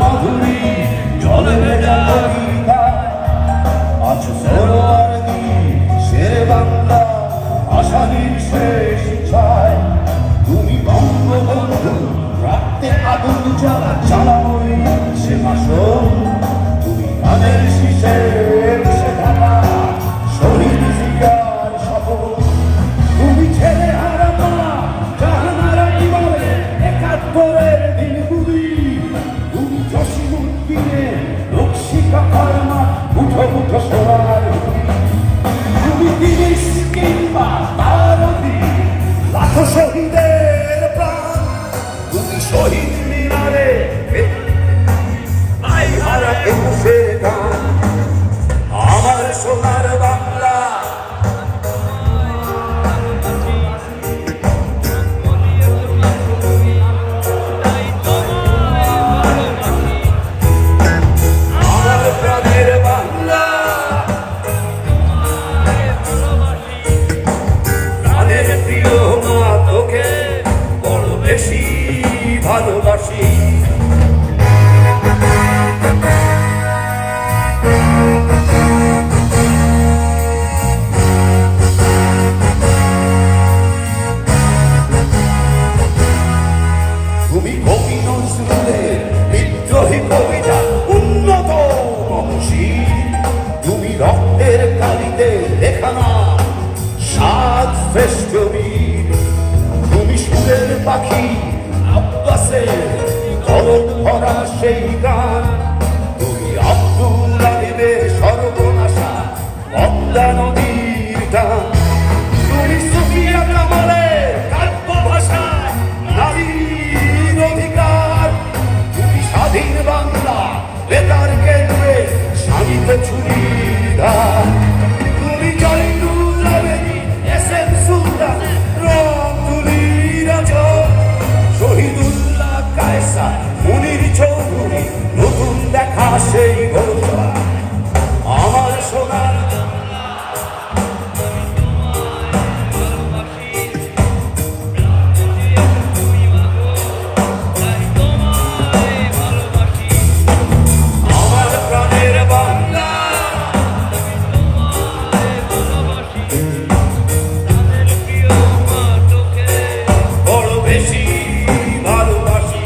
মাধুরী জলে ভেজা কবিতা আছে সরোয়ারদি শেরে বাংলা আষাঢ়ের শেষ ছায় তুমি বঙ্গবন্ধু রাখতে আগুন জ্বালা জ্বালাবই সে ভাষণ তুমি কানের শীষে মিশে থাকা শহীদ জিয়ার শপথ তুমি ছেলে হারা মা জাহানারা ইমামে একাত্তরের দিনগুলি তুমি জসিমুদ্দিনের নকশিকা ফার্মা উঠো উঠো সোনার তুমি তিরিশ কিংবা তারদি লাখো শহীদের প্রাণ তুমি শহীদ মিনারে আই হারা একুশের গান আমার সোনার বাংলা আমার প্রাণের বাংলা প্রাণের প্রিয় মা তোকে বড় বেশি ভালোবাসি তুমি কবি নজরুলের বিদ্রোহী কবিতা উন্নত বংশী তুমি রক্তের কালিতে লেখা নাম সাত শ্রেষ্ঠ বীর তুমি সুরের পাখি আব্বাসের গরম ভরা সেই গান তুমি আব্দুল আলিমের সর্বনাশা পদ্মা নদীর গান তুমি সুফিয়া কামালের কাব্য ভাষায় নারীর অধিকার তুমি স্বাধীন বাংলা বেতার কেন্দ্রে শানিত ছুরির ধার তুমি জয়নুল আবেদীন এস এম সুলতান রং তুলির আচর শহীদুল্লাহ কায়সার মুনির চৌধুরী নতুন দেখা সেই ঘোষণা আমার সোনার আমার প্রাণের বাংলা বড় বেশি ভালোবাসি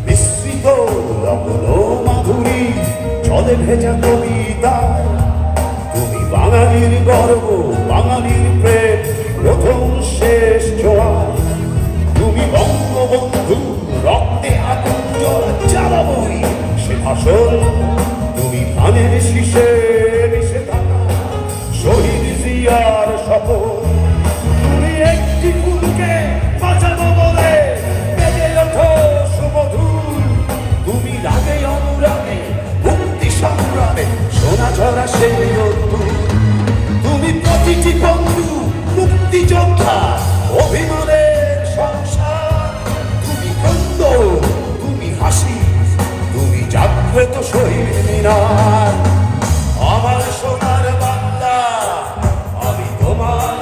মিশ্রিত লবণ মাধুরী জলে ভেজা কবিতায় তুমি বাঙালির গর্ব বাঙালির প্রেম প্রথম শেষ জোয়ার তুমি বঙ্গবন্ধু রক্তে আগুন জ্বালাবই সে ভাষণ তুমি ধানের শীষে মিশে থাকা শহীদ জিয়ার শপথ তুমি একটি ফুলকে বাঁচাবো বলে বেজে ওঠো সুমধুর তুমি রাগে অনুরাগে মুক্তি সংগ্রামে সোনা ঝরা সেই রোদ্দুর তুমি প্রতিটি বন্ধু মুক্তিযোদ্ধা অভিমানের সংসার তুমি কন্দ তুমি হাসি তুমি জাগ্রত শহীদ মিনার আমার সোনার বাংলা আমি তোমার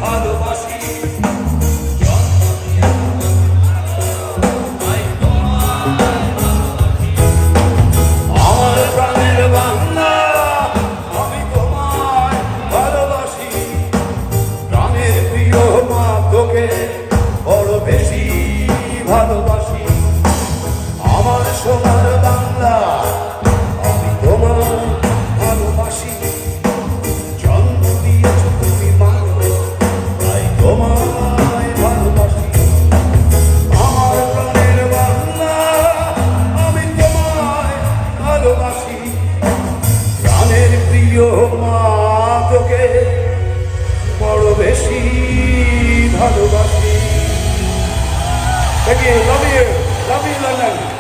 ভালোবাসি আমার প্রাণের বাংলা আমি তোমায় ভালোবাসি প্রাণের প্রিয় মা তোকে বড় বেশি ভালোবাসি আমার সোনার বাংলা আমি তোমায় ভালোবাসি জন্ম দিয়েছ তুমি মা তাই তোমায় ভালোবাসি আমার প্রাণের বাংলা আমি তোমায় ভালোবাসি প্রাণের প্রিয় মা তোকে বড় বেশি ভালোবাসি। Thank you. Love you. Love you, London.